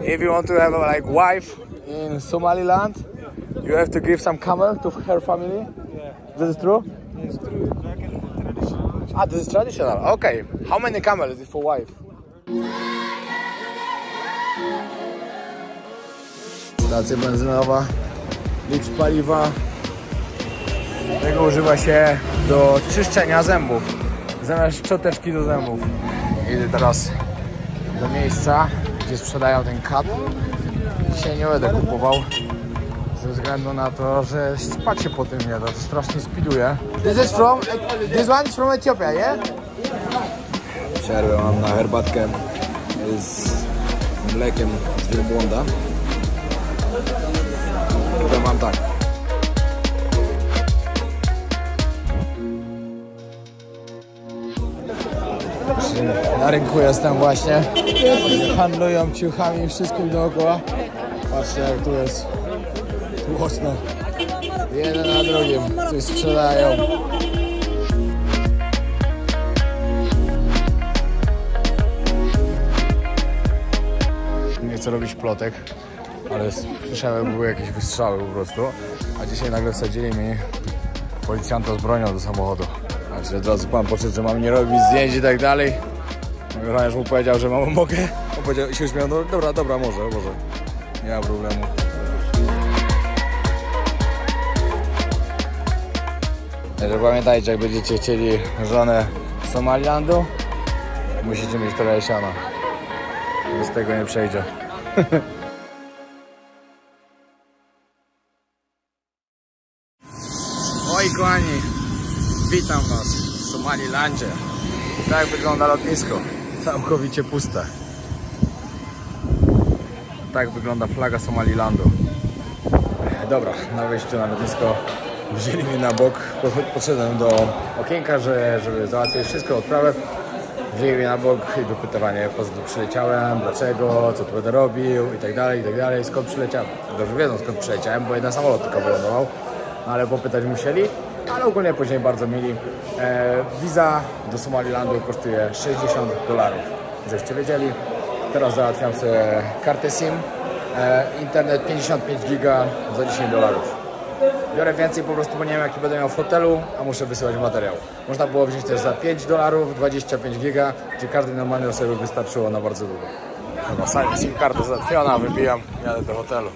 if you want to have a like wife in Somaliland, you have to give some camel to her family. Yeah. This is true? It's true. Back in tradition. Ah, this is traditional. Okay. How many camels is for wife? Stacja benzynowa, litr paliwa. Tego używa się do czyszczenia zębów, zamiast szczoteczki do zębów. Idę teraz do miejsca, gdzie sprzedają ten kat. Dzisiaj nie będę kupował, ze względu na to, że spać się po tym nie da, to strasznie speeduje. This one is from Ethiopia, yeah? Przerwę mam na herbatkę z mlekiem z wielbłąda. Tutaj mam tak. Na rynku jestem właśnie. Handlują ciuchami i wszystkim dookoła. Patrzcie, jak tu jest tłoczno. Jeden na drugim coś sprzedają. Nie chcę robić plotek, ale słyszałem, były jakieś wystrzały po prostu. A dzisiaj nagle wsadzili mi policjanta z bronią do samochodu. Znaczy od razu pan podszedł, że mam nie robić zdjęć i tak dalej. Ochroniarz mu powiedział, że mogę. On powiedział i się uśmiał, no dobra, może. Nie ma problemu. Także pamiętajcie, jak będziecie chcieli żonę z Somalilandu, musicie mieć trochę siana. Bez tego nie przejdzie. Moi kochani, witam was w Somalilandzie. Tak wygląda lotnisko, całkowicie puste. Tak wygląda flaga Somalilandu. Dobra, na wejściu na lotnisko wzięli mnie na bok. Podszedłem do okienka, żeby załatwić wszystko, odprawę. Wzięli mnie na bok i wypytywanie, po co tu przyleciałem, dlaczego, co tu będę robił i tak dalej, skąd przyleciałem. Dobrze wiedzą, skąd przyleciałem, bo jeden samolot tylko wylądował, ale popytać musieli. Ale ogólnie później bardzo mili. Wiza do Somalilandu kosztuje $60, żeście wiedzieli. Teraz załatwiam sobie kartę SIM, internet 55 giga za $10. Biorę więcej po prostu, bo nie wiem jaki będę miał w hotelu, a muszę wysyłać materiał. Można było wziąć też za $5, 25 giga, gdzie każdy normalny osoby by wystarczyło na bardzo długo. Chyba SIM karta załatwiona, wybijam, jadę do hotelu.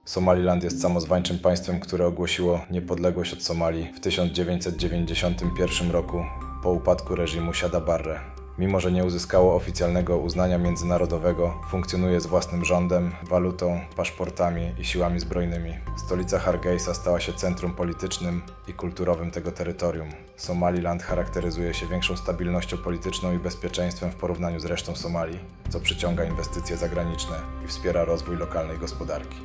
Somaliland jest samozwańczym państwem, które ogłosiło niepodległość od Somalii w 1991 roku po upadku reżimu Siada Barre. Mimo że nie uzyskało oficjalnego uznania międzynarodowego, funkcjonuje z własnym rządem, walutą, paszportami i siłami zbrojnymi. Stolica Hargeisa stała się centrum politycznym i kulturowym tego terytorium. Somaliland charakteryzuje się większą stabilnością polityczną i bezpieczeństwem w porównaniu z resztą Somalii, co przyciąga inwestycje zagraniczne i wspiera rozwój lokalnej gospodarki.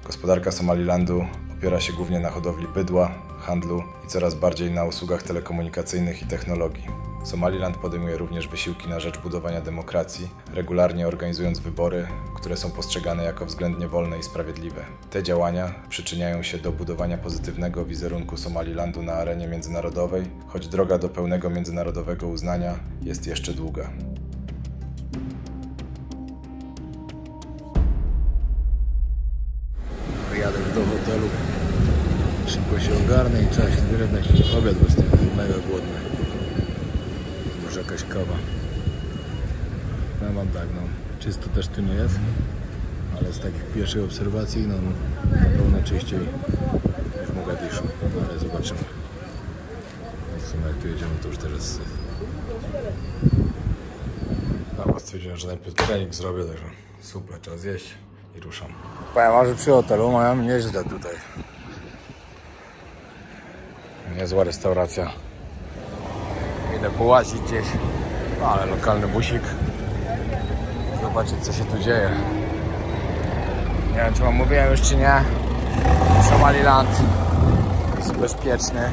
Gospodarka Somalilandu opiera się głównie na hodowli bydła, handlu i coraz bardziej na usługach telekomunikacyjnych i technologii. Somaliland podejmuje również wysiłki na rzecz budowania demokracji, regularnie organizując wybory, które są postrzegane jako względnie wolne i sprawiedliwe. Te działania przyczyniają się do budowania pozytywnego wizerunku Somalilandu na arenie międzynarodowej, choć droga do pełnego międzynarodowego uznania jest jeszcze długa. Jadę do hotelu, szybko się ogarnę i trzeba się zbierać na jakiś obiad, bo jestem mega głodny. Może jakaś kawa. Ja mam tak, no, czysto też tu nie jest, ale z takich pierwszych obserwacji, no na pewno czyściej w Mogadiszu, ale zobaczymy. W sumie jak tu jedziemy, to już też jest syf. Chyba stwierdziłem, że najpierw trening zrobię, także super, czas zjeść i ruszam. Powiem, że przy hotelu mają nieźle tutaj. Niezła restauracja. Idę połazić gdzieś, ale lokalny busik. Zobaczyć, co się tu dzieje. Nie wiem, czy wam mówiłem już, czy nie. Somaliland jest bezpieczny.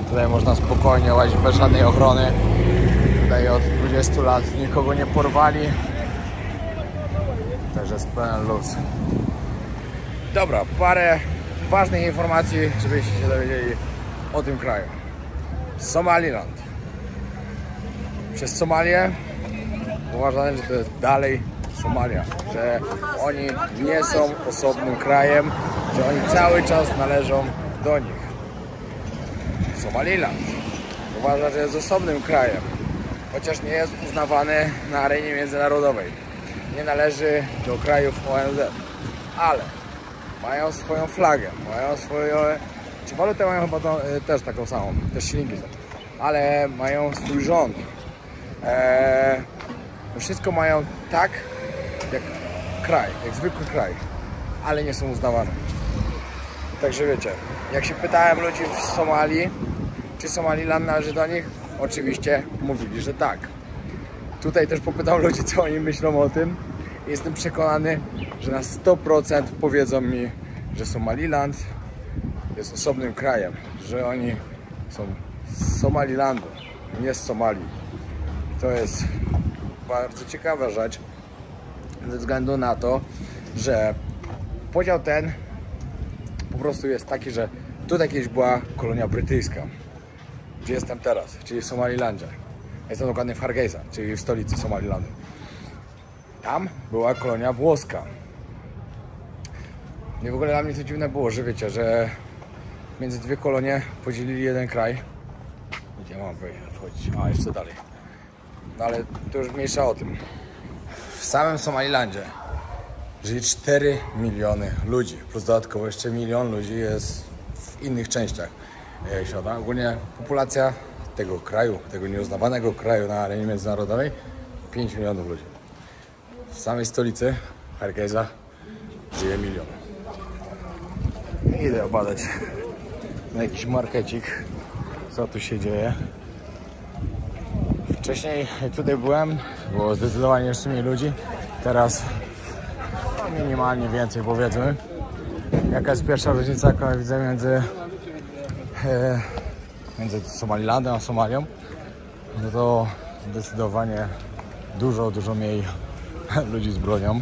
Tutaj można spokojnie łazić bez żadnej ochrony. Tutaj od 20 lat nikogo nie porwali. Także jest pełen luz. Dobra, parę ważnych informacji, żebyście się dowiedzieli o tym kraju. Somaliland. Przez Somalię uważane, że to jest dalej Somalia, że oni nie są osobnym krajem, że oni cały czas należą do nich. Somaliland uważa, że jest osobnym krajem, chociaż nie jest uznawany na arenie międzynarodowej. Nie należy do krajów ONZ, ale mają swoją flagę, mają swoją... Czy walutę mają chyba też taką samą, też silniki są, ale mają swój rząd. Wszystko mają tak, jak kraj, jak zwykły kraj, ale nie są uznawane. Także wiecie, jak się pytałem ludzi w Somalii, czy Somaliland należy do nich, oczywiście mówili, że tak. Tutaj też popytał ludzi, co oni myślą o tym. Jestem przekonany, że na 100% powiedzą mi, że Somaliland jest osobnym krajem, że oni są z Somalilandu, nie z Somalii. To jest bardzo ciekawa rzecz, ze względu na to, że podział ten po prostu jest taki, że tutaj kiedyś była kolonia brytyjska, gdzie jestem teraz, czyli w Somalilandzie. Jestem dokładnie w Hargeisa, czyli w stolicy Somalilandu. Tam była kolonia włoska. I w ogóle dla mnie to dziwne było, że wiecie, że między dwie kolonie podzielili jeden kraj. Gdzie mam wchodzić? A, jeszcze dalej. No ale to już mniejsza o tym. W samym Somalilandzie żyje 4 miliony ludzi, plus dodatkowo jeszcze 1 milion ludzi jest w innych częściach świata. Ogólnie populacja tego kraju, tego nieuznawanego kraju na arenie międzynarodowej 5 milionów ludzi. W samej stolicy Hargeisa żyje 1 milion. Idę obadać na jakiś markecik, co tu się dzieje. Wcześniej jak tutaj byłem, było zdecydowanie jeszcze mniej ludzi. Teraz minimalnie więcej, powiedzmy. Jaka jest pierwsza różnica, jaką widzę między Somalilandem a Somalią? No to zdecydowanie dużo mniej ludzi z bronią.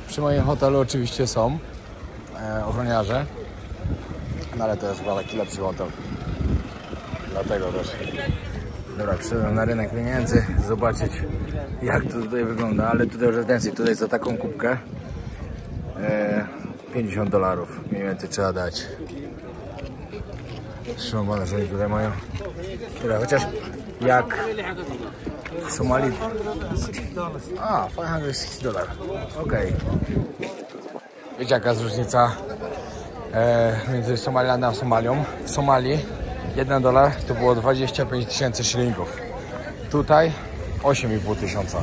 Przy moim hotelu oczywiście są ochroniarze, no ale to jest chyba taki lepszy hotel. Dlatego też. Dobra, przyszedłem na rynek pieniędzy, zobaczyć jak to tutaj wygląda, ale tutaj już jest więcej. Tutaj za taką kubkę $50 mniej więcej trzeba dać. Szumane, że oni tutaj mają tyle, chociaż jak w Somalii... A, $560, okej. Wiecie jaka jest różnica między Somalilandem a Somalią? W Somalii $1 to było 25 tysięcy szylingów. Tutaj 8,5 tysiąca.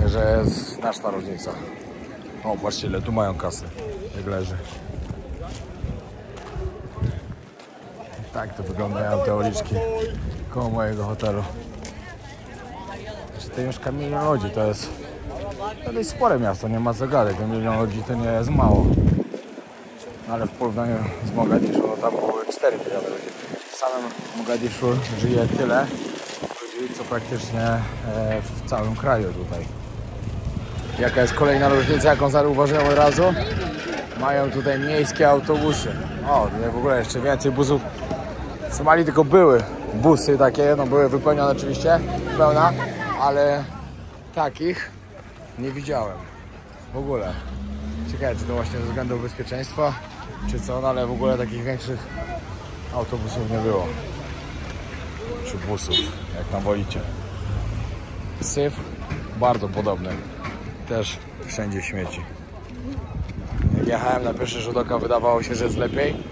Także jest znaczna różnica. O, patrzcie ile tu mają kasy, jak leży. Tak to wyglądają te uliczki koło mojego hotelu. Tutaj mieszka 1 milion ludzi, to jest dość spore miasto, nie ma co gadać. 1 milion ludzi to nie jest mało. Ale w porównaniu z Mogadiszu, no tam były 4 miliony ludzi. W samym Mogadiszu żyje tyle ludzi, co praktycznie w całym kraju tutaj. Jaka jest kolejna różnica, jaką zauważyłem od razu? Mają tutaj miejskie autobusy. O, tutaj w ogóle jeszcze więcej busów. W Somalii tylko były busy takie, no były wypełnione oczywiście, pełna, ale takich nie widziałem w ogóle. Ciekawe, czy to właśnie ze względu bezpieczeństwa, czy co, no ale w ogóle takich większych autobusów nie było. Czy busów, jak tam wolicie. Syf bardzo podobny. Też wszędzie śmieci. Jak jechałem na pierwszy rzut oka, wydawało się, że jest lepiej,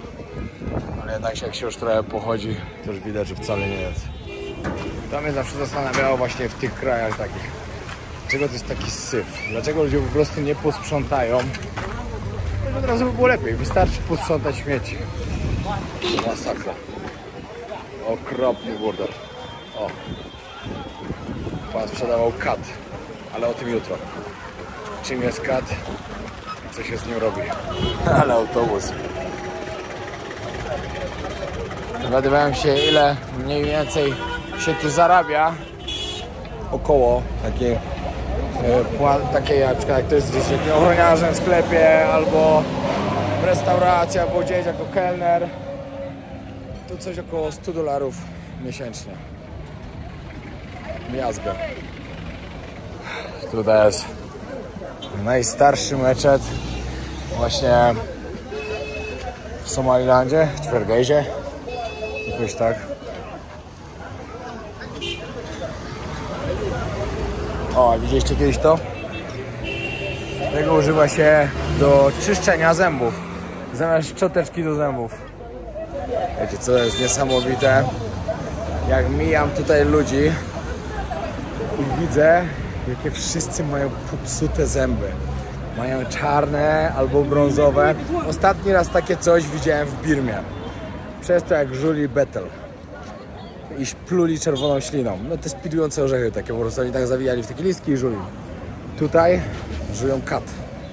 ale jednak jak się już trochę pochodzi, to już widać, że wcale nie jest. To mnie zawsze zastanawiało właśnie w tych krajach takich. Dlaczego to jest taki syf? Dlaczego ludzie po prostu nie posprzątają? No od razu by było lepiej. Wystarczy posprzątać śmieci. Masakra. Okropny burdel. O. Pan sprzedawał kat, ale o tym jutro. Czym jest kat? Co się z nim robi? Ale autobus. Dowiadywałem się, ile mniej więcej się tu zarabia. Około takiej na przykład jak to jest gdzieś jakimś ochroniarzem w sklepie albo w restauracji, albo gdzieś jako kelner, to coś około $100 miesięcznie. miazgę. Tutaj jest najstarszy meczet właśnie w Somalilandzie, w Twergejzie. Jakoś tak. O, widzieliście kiedyś to? Tego używa się do czyszczenia zębów. Zamiast szczoteczki do zębów. Wiecie co jest niesamowite? Jak mijam tutaj ludzi i widzę, jakie wszyscy mają popsute zęby. Mają czarne albo brązowe. Ostatni raz takie coś widziałem w Birmie. Przez to jak żuli betel. I pluli czerwoną śliną. No te spidujące orzechy takie po prostu oni tak zawijali w takie listki i żuli. Tutaj żują kat,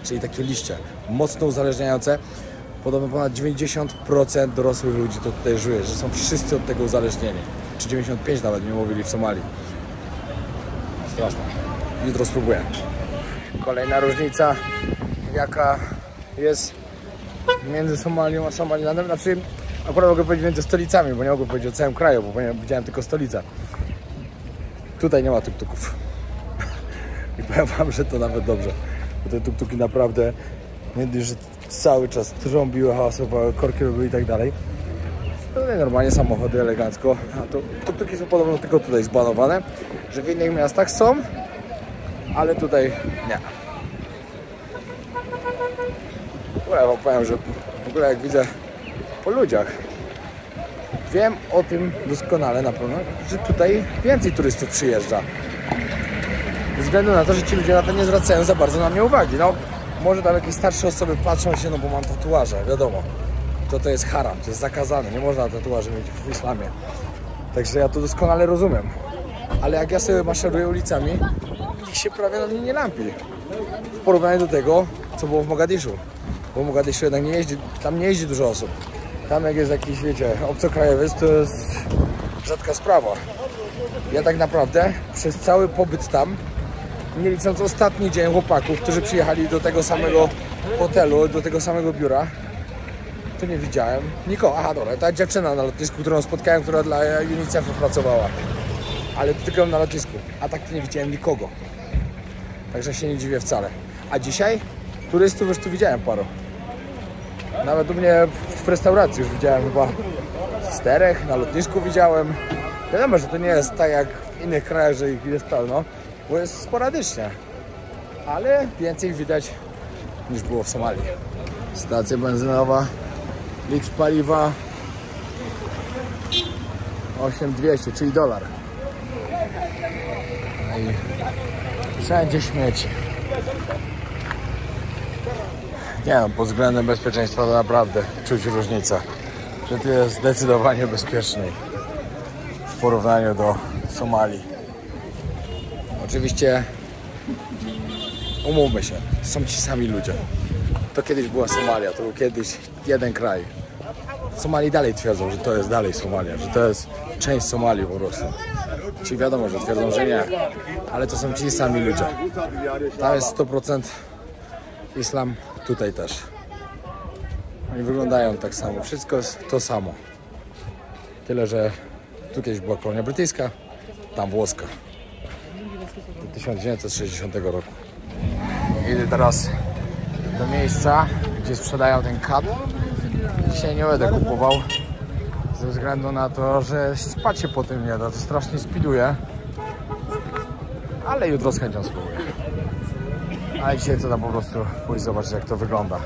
czyli takie liście. Mocno uzależniające. Podobno ponad 90% dorosłych ludzi to tutaj żuje, że są wszyscy od tego uzależnieni. Czy 95 nawet mi mówili w Somalii. Straszne. Jutro spróbuję. Kolejna różnica, jaka jest między Somalią a Somalilandem. Znaczy, akurat mogę powiedzieć między stolicami, bo nie mogę powiedzieć o całym kraju, bo widziałem tylko stolicę. Tutaj nie ma tuk-tuków. I powiem wam, że to nawet dobrze. Bo te tuk-tuki naprawdę nie dość, że cały czas trąbiły, hałasowały, korki robiły i tak dalej. Tutaj normalnie samochody elegancko. A to tuk-tuki są podobno tylko tutaj zbanowane, że w innych miastach są, ale tutaj nie. Ja wam powiem, że w ogóle jak widzę po ludziach, wiem o tym doskonale na pewno, że tutaj więcej turystów przyjeżdża. Ze względu na to, że ci ludzie na to nie zwracają za bardzo na mnie uwagi. No, może tam jakieś starsze osoby patrzą się, no bo mam tatuaże, wiadomo. To jest haram, to jest zakazane, nie można tatuaży mieć w islamie. Także ja to doskonale rozumiem. Ale jak ja sobie maszeruję ulicami, nikt się prawie na mnie nie lampi. W porównaniu do tego, co było w Mogadiszu. Bo w Mogadiszu jednak nie jeździ, tam nie jeździ dużo osób. Tam jak jest jakiś, wiecie, obcokrajowiec, to jest rzadka sprawa. Ja tak naprawdę przez cały pobyt tam, nie licząc ostatni dzień chłopaków, którzy przyjechali do tego samego hotelu, do tego samego biura, to nie widziałem nikogo. Aha, dobra, ta dziewczyna na lotnisku, którą spotkałem, która dla UNICEF-u pracowała. Ale to tylko na lotnisku. A tak to nie widziałem nikogo. Także się nie dziwię wcale. A dzisiaj turystów już tu widziałem paru. Nawet u mnie w restauracji już widziałem chyba 4, na lotnisku widziałem. Wiadomo, że to nie jest tak jak w innych krajach, że ich jest pełno, bo jest sporadycznie. Ale więcej widać niż było w Somalii. Stacja benzynowa, litr paliwa 8,200, czyli $1. No i wszędzie śmieci. Nie no, pod względem bezpieczeństwa to naprawdę czuć różnicę, że tu jest zdecydowanie bezpieczniej w porównaniu do Somalii. Oczywiście umówmy się, to są ci sami ludzie. To kiedyś była Somalia, to był kiedyś jeden kraj. W Somalii dalej twierdzą, że to jest dalej Somalia, że to jest część Somalii po prostu. Ci wiadomo, że twierdzą, że nie, ale to są ci sami ludzie. Tam jest 100% islam, tutaj też. Oni wyglądają tak samo, wszystko jest to samo. Tyle, że tu kiedyś była kolonia brytyjska, tam włoska. Do 1960 roku. Idę teraz do miejsca, gdzie sprzedają ten kat. Dzisiaj nie będę kupował, ze względu na to, że spać się po tym nie da, to strasznie speeduje. Ale jutro z chęcią spróbuję. A dzisiaj co tam po prostu pójść zobaczyć, jak to wygląda.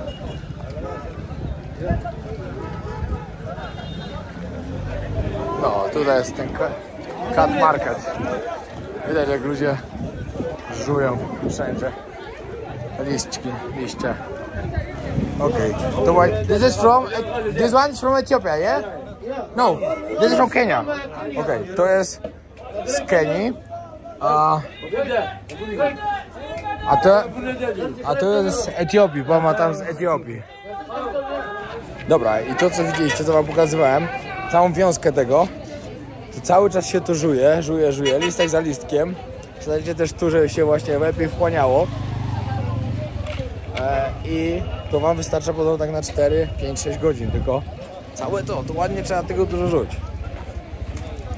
No, tutaj jest ten cat market. Widać, jak ludzie żują wszędzie. Liście. Okay. So this is from this one is from Ethiopia, yeah? No, this is from Kenya. Okay, to jest z Kenii. A to jest z Etiopii, bo ma tam z Etiopii. Dobra, i to co widzieliście, co wam pokazywałem, całą wiązkę tego, to cały czas się to żuje, listek za listkiem. Znajdziecie też tu, żeby się właśnie lepiej wchłaniało. I to wam wystarcza podobno tak na 4, 5, 6 godzin, tylko całe to ładnie trzeba tego dużo rzuć.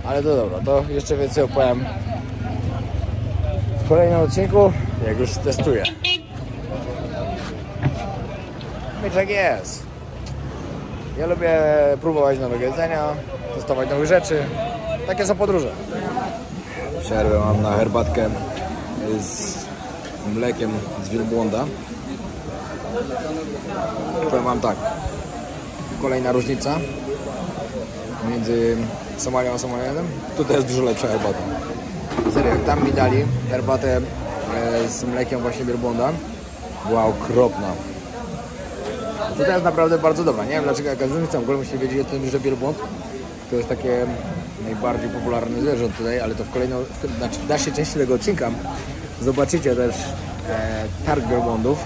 Ale to dobra, to jeszcze więcej opowiem W kolejnym odcinku, jak już testuję. Wiecie jak jest. Ja lubię próbować nowego jedzenia, testować nowych rzeczy. Takie są podróże. Przerwę mam na herbatkę z mlekiem z wielbłąda. Powiem wam tak. Kolejna różnica między Somalią a Somalilanem. Tutaj jest dużo lepsza herbata. Serio, jak tam mi dali herbatę z mlekiem właśnie wielbłąda, była okropna. Tutaj jest naprawdę bardzo dobra. Nie wiem dlaczego jaka jest różnica. W ogóle musicie wiedzieć o tym, że wielbłąd to jest takie najbardziej popularne zwierzę tutaj, ale to w dalszej części tego odcinka zobaczycie też targ wielbłądów.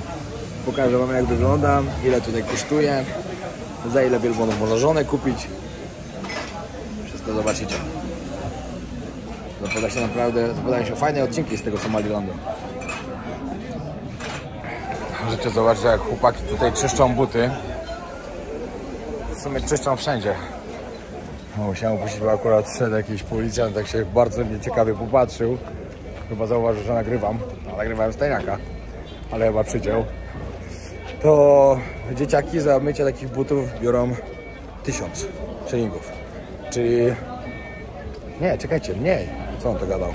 Pokażę wam jak wygląda, ile tutaj kosztuje, za ile wielbłądów można żonę kupić. Wszystko zobaczycie. Zapowiadają się fajne odcinki z tego Somalilandu. Możecie zobaczyć jak chłopaki tutaj czyszczą buty. W sumie czyszczą wszędzie. No, musiałem opuścić, bo akurat szedł jakiś policjant, tak się bardzo nieciekawie popatrzył. Chyba zauważył, że nagrywam. No, nagrywałem stajniaka, ale chyba przyciął. To dzieciaki za mycie takich butów biorą 1000 szylingów. Czyli... Nie, czekajcie, mniej. Co on to gadał?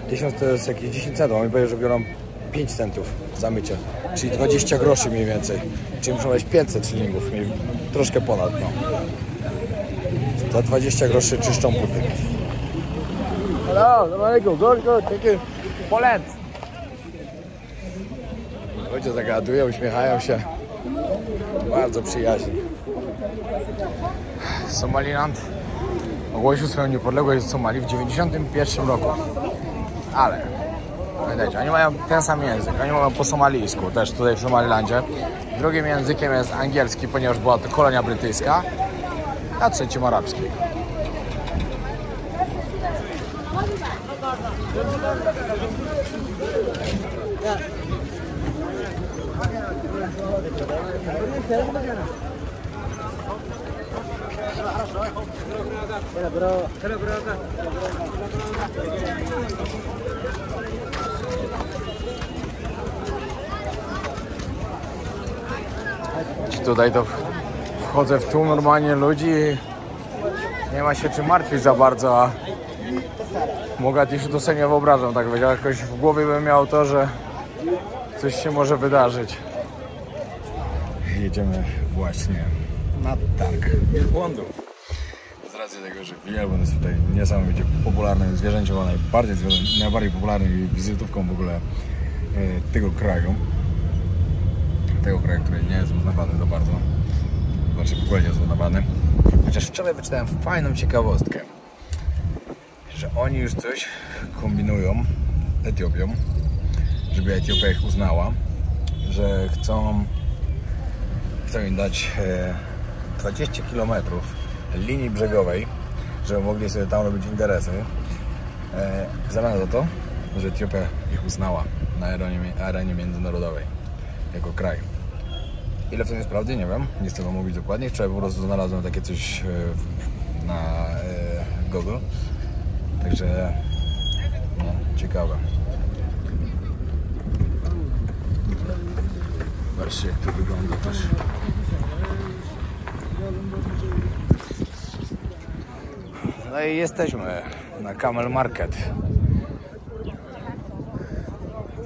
1000 to jest jakieś 10 centów. Oni powiedzieli, że biorą 5 centów za mycie. Czyli 20 groszy mniej więcej. Czyli muszą mieć 500 szylingów. Troszkę ponad, no. Za 20 groszy czyszczą buty. Hello, good, thank you. Poland. Ludzie zagadują, uśmiechają się. Bardzo przyjaźni. Somaliland ogłosił swoją niepodległość z Somalii w 1991 roku. Ale pamiętajcie, oni mają ten sam język. Oni mówią po somalijsku, też tutaj w Somalilandzie. Drugim językiem jest angielski, ponieważ była to kolonia brytyjska. A trzecim arabski. Tutaj to wchodzę w tłum normalnie ludzi. Nie ma się czym martwić za bardzo, a Mogadiszu to sobie nie wyobrażam, tak wiecie, jakoś w głowie bym miał to, że coś się może wydarzyć. Jedziemy właśnie na targ wielbłądów. Z racji tego, że wielbłąd jest tutaj niesamowicie popularnym zwierzęciem, a najbardziej popularną wizytówką w ogóle tego kraju. Tego kraju, który nie jest uznawany za bardzo. Znaczy w ogóle nie jest uznawany. Chociaż wczoraj wyczytałem fajną ciekawostkę, że oni już coś kombinują Etiopią, żeby Etiopia ich uznała, że chcą im dać 20 km linii brzegowej, żeby mogli sobie tam robić interesy, w zamian za to, że Etiopia ich uznała na arenie międzynarodowej jako kraj. Ile w tym jest prawdy? Nie wiem, nie chcę wam mówić dokładnie. Wczoraj po prostu znalazłem takie coś na Google. Także no, ciekawe. Zobaczcie jak to wygląda też. No i jesteśmy na Camel Market.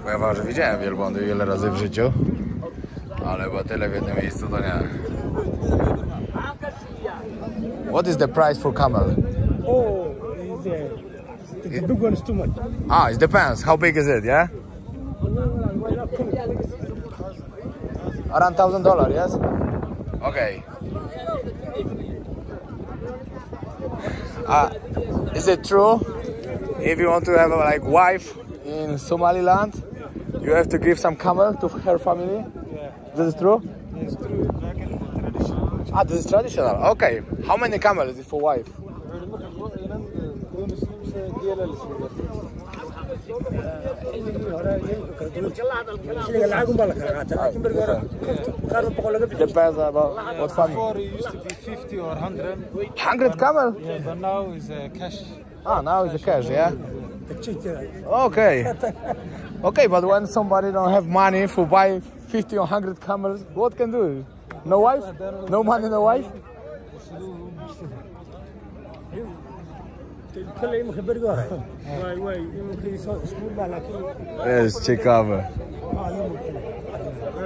Powiem wam, że widziałem wielbłądy wiele razy w życiu, ale chyba tyle w jednym miejscu to nie. What is the price for camel? Oh, the big one is too much. Ah, it depends. How big is it, yeah? Around $1,000, yes? Okay. Is it true? If you want to have a wife in Somaliland, you have to give some camel to her family? Yeah. This is true? It's true. Back in traditional. Ah, this is traditional. Okay. How many camel is it for wife? Depends about what family. Before it used to be 50 or 100. 100 camel? Yeah, but now is cash. Ah, now it's a cash, yeah? Okay. Okay, but when somebody don't have money to buy 50 or 100 camels, what can do? No wife? No money, no wife? Jest ciekawe.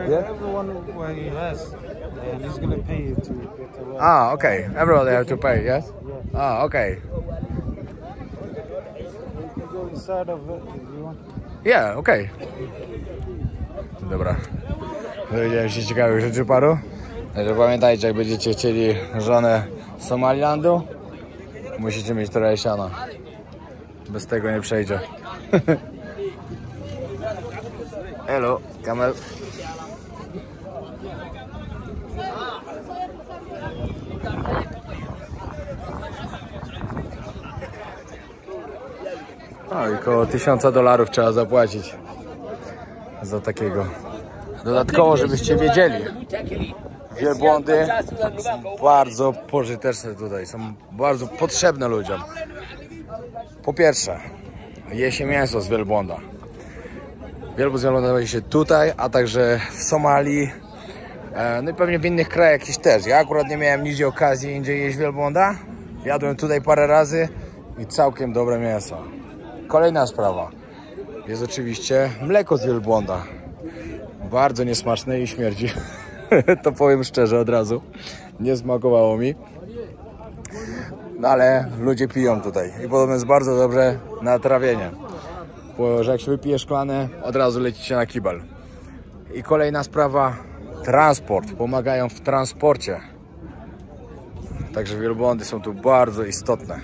Everyone where he has, he's gonna pay you to get away. Ah, okay. Everybody have to pay, yes? Ah, okay. You can go inside of it if you want. Yeah, okay. Dobra. Dowiedziałem się ciekawych rzeczy paru. Także pamiętajcie, jak będziecie chcieli żonę z Somalilandu, musicie mieć trochę siana. Bez tego nie przejdzie. Hello, camel. No i około $1000 trzeba zapłacić za takiego. Dodatkowo, żebyście wiedzieli, wielbłądy są bardzo pożyteczne tutaj, są bardzo potrzebne ludziom. Po pierwsze, je się mięso z wielbłąda. Wielbłąd z wielbłąda je się tutaj, a także w Somalii, no i pewnie w innych krajach jakieś też. Ja akurat nie miałem nigdzie okazji indziej jeść wielbłąda. Jadłem tutaj parę razy i całkiem dobre mięso. Kolejna sprawa jest oczywiście mleko z wielbłąda. Bardzo niesmaczne i śmierdzi. To powiem szczerze od razu. Nie smakowało mi. No ale ludzie piją tutaj i podobno jest bardzo dobre na trawienie. Bo że jak się wypije szklane, od razu lecicie na kibel. I kolejna sprawa, transport. Pomagają w transporcie. Także wielbłądy są tu bardzo istotne.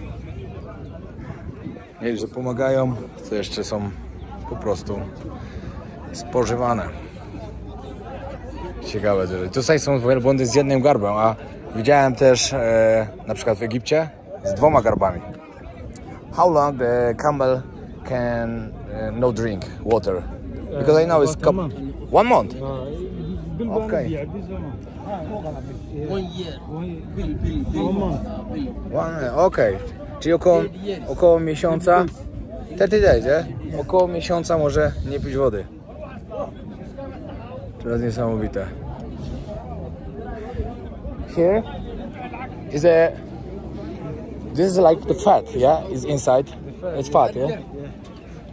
Nie, że pomagają, to jeszcze są po prostu spożywane. Ciekawe. Tutaj są wielbłądy z jednym garbem, a widziałem też na przykład w Egipcie z 2 garbami. How long the camel can no drink water? Because I know it's 1 month. Okay. 1 year. 1 month. Okay. Czyli około miesiąca. 30 days, nie? Około miesiąca może nie pić wody. To jest niesamowite. Here is a. This is like the fat, yeah? Is inside. It's fat, yeah?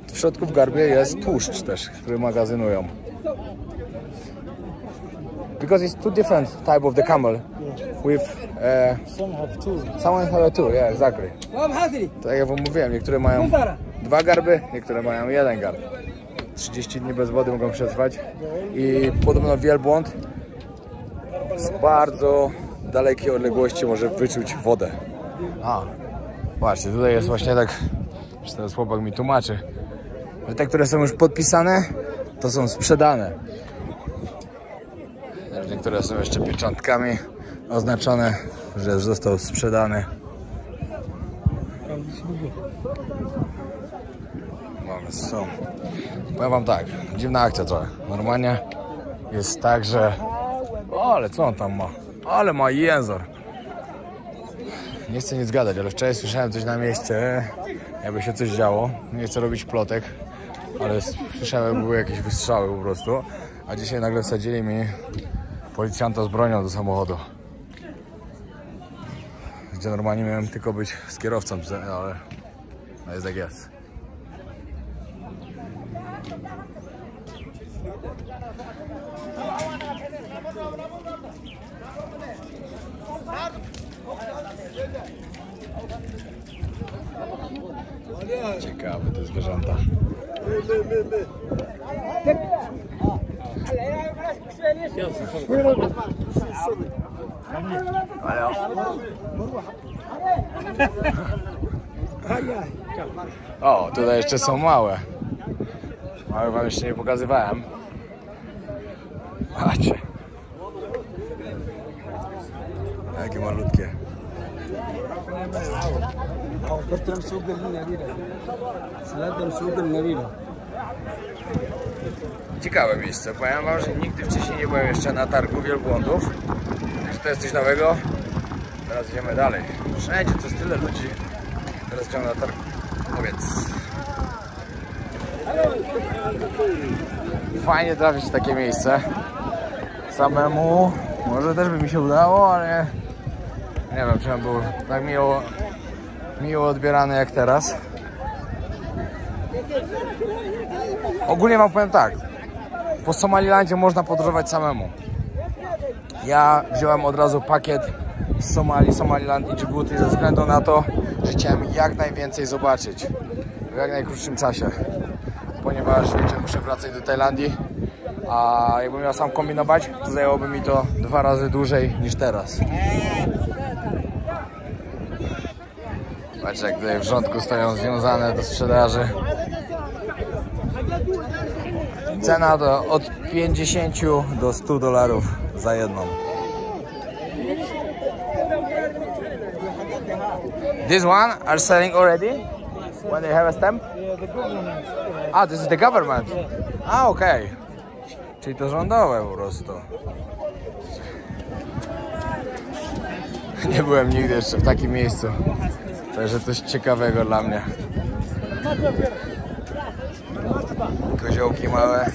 W środku w garbie jest tłuszcz też, który magazynują. Because it's two different type of the camel. With Some have 2. some have two, yeah, exactly. Tak jak wam mówiłem, niektóre mają 2 garby, niektóre mają 1 garb. 30 dni bez wody mogą przetrwać i podobno wielbłąd z bardzo dalekiej odległości może wyczuć wodę. A, właśnie, tutaj jest właśnie tak, że teraz chłopak mi tłumaczy, że te, które są już podpisane, to są sprzedane. Niektóre są jeszcze pieczątkami oznaczone, że już został sprzedany. Mamy są. Powiem wam tak, dziwna akcja trochę. Normalnie jest tak, że... O, ale co on tam ma? Ale ma język. Nie chcę nic gadać, ale wczoraj słyszałem coś na mieście, jakby się coś działo. Nie chcę robić plotek, ale słyszałem, że były jakieś wystrzały po prostu. A dzisiaj nagle wsadzili mi policjanta z bronią do samochodu. Gdzie normalnie miałem tylko być z kierowcą, ale no jest jak jest. Ciekawe te zwierzęta. O, tutaj jeszcze są małe. Małe wam jeszcze nie pokazywałem. Patrzcie. Jakie malutkie. Ciekawe miejsce. Powiem wam, że nigdy wcześniej nie byłem jeszcze na targu wielbłądów. Także to jest coś nowego. Teraz idziemy dalej. Wszędzie to jest tyle ludzi. Teraz idziemy na targ. Powiedz. Fajnie trafić w takie miejsce. Samemu może też by mi się udało, ale nie wiem, czy on był tak miło odbierany jak teraz. Ogólnie wam powiem tak, po Somalilandzie można podróżować samemu. Ja wziąłem od razu pakiet z Somalii, Somaliland i Djibouti ze względu na to, że chciałem jak najwięcej zobaczyć w jak najkrótszym czasie. Ponieważ wiecie, muszę wracać do Tajlandii, a jakbym miał sam kombinować, to zajęłoby mi to 2 razy dłużej niż teraz. Patrzcie, jak tutaj w rządku stoją związane do sprzedaży. Cena to od 50 do $100 za jedną. This one are selling already? When they have a stamp? Yeah, the government. Ah, this is the government. Ah, okay. Czyli to rządowe po prostu. Nie byłem nigdy jeszcze w takim miejscu. Także coś ciekawego dla mnie. Koziołki małe.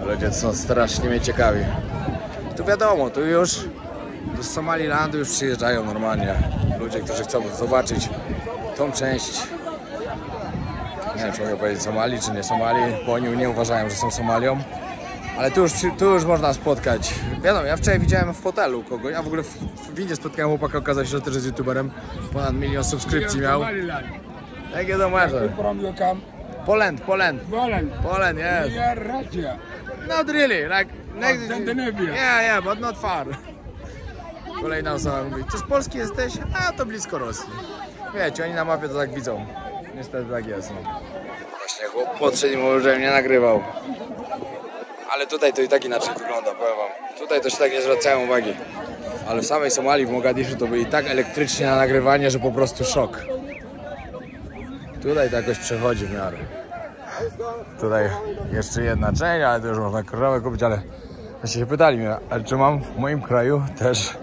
Ludzie są strasznie mnie ciekawi. Tu wiadomo, tu już do Somalilandu już przyjeżdżają normalnie ludzie, którzy chcą zobaczyć tą część. Nie wiem, czy mogę powiedzieć Somalii, czy nie Somalii, bo oni nie uważają, że są Somalią. Ale tu już można spotkać. Wiadomo, ja wczoraj widziałem w hotelu kogoś, a w ogóle w windzie spotkałem chłopaka, okazało się, że też jest youtuberem. Ponad 1 milion subskrypcji miał. Jakie to masze? Poland, yes. Not really, like next... Yeah, but not far. Kolejna osoba mówi, czy z Polski jesteś? A, to blisko Rosji. Wiecie, oni na mapie to tak widzą. Niestety tak jest. No. Właśnie chłop podszedł i mówił, że mnie nagrywał. Ale tutaj to i tak inaczej wygląda, powiem wam. Tutaj to się tak nie zwracają uwagi. Ale w samej Somalii, w Mogadiszu to byli tak elektrycznie na nagrywanie, że po prostu szok. Tutaj to jakoś przechodzi w miarę. Tutaj jeszcze jedna część, ale to już można krowę kupić, ale właśnie się pytali mnie, ale czy mam w moim kraju też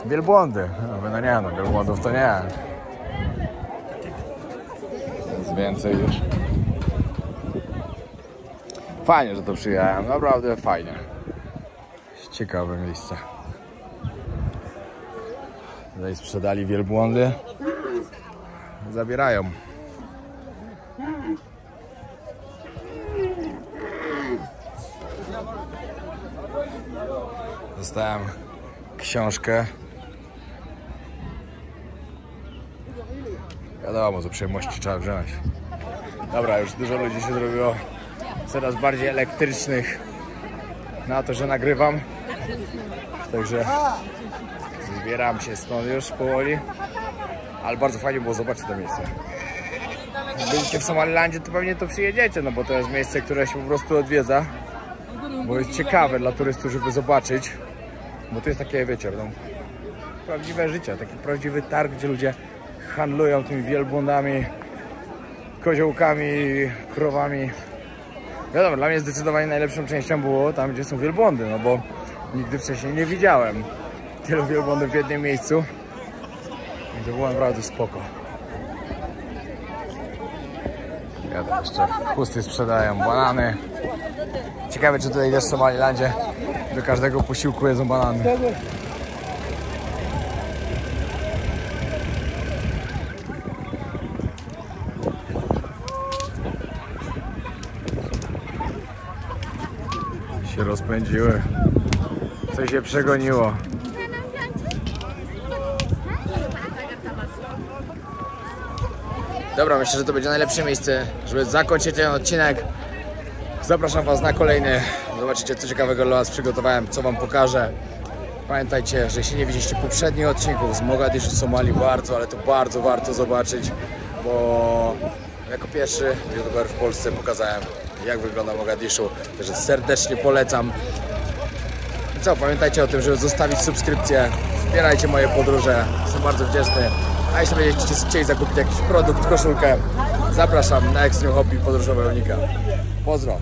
wielbłądy? No nie, no wielbłądów to nie. Jest więcej już. Fajnie, że to przyjechałem, naprawdę fajnie. Ciekawe miejsce. Tutaj sprzedali wielbłądy. Zabierają. Dostałem książkę. Wiadomo, z uprzejmości trzeba wziąć. Dobra, już dużo ludzi się zrobiło coraz bardziej elektrycznych na to, że nagrywam. Także zbieram się stąd już powoli. Ale bardzo fajnie było zobaczyć to miejsce. Jak byliście w Somalilandzie, to pewnie to przyjedziecie, no bo to jest miejsce, które się po prostu odwiedza. Bo jest ciekawe dla turystów, żeby zobaczyć. Bo to jest takie, wiecie, no, prawdziwe życie, taki prawdziwy targ, gdzie ludzie handlują tymi wielbłądami, koziołkami, krowami. Wiadomo, dla mnie zdecydowanie najlepszą częścią było tam, gdzie są wielbłądy, no bo nigdy wcześniej nie widziałem tylu wielbłądów w jednym miejscu. I to było naprawdę spoko. Ja tam jeszcze chusty sprzedają, banany. Ciekawe, czy tutaj też w Somalilandzie do każdego posiłku jedzą banany. Się rozpędziły. Coś się przegoniło. Dobra, myślę, że to będzie najlepsze miejsce, żeby zakończyć ten odcinek. Zapraszam was na kolejny. Zobaczycie, co ciekawego dla was przygotowałem, co wam pokażę. Pamiętajcie, że jeśli nie widzieliście poprzednich odcinków z Mogadiszu, Somalii, bardzo, ale to bardzo warto zobaczyć, bo jako pierwszy youtuber w Polsce pokazałem, jak wygląda Mogadiszu. Także serdecznie polecam. I co, pamiętajcie o tym, żeby zostawić subskrypcję, wspierajcie moje podróże, jestem bardzo wdzięczny. A jeśli będziecie chcieli zakupić jakiś produkt, koszulkę, zapraszam na Extreme Hobby Podróżowe Unika. Pozdro!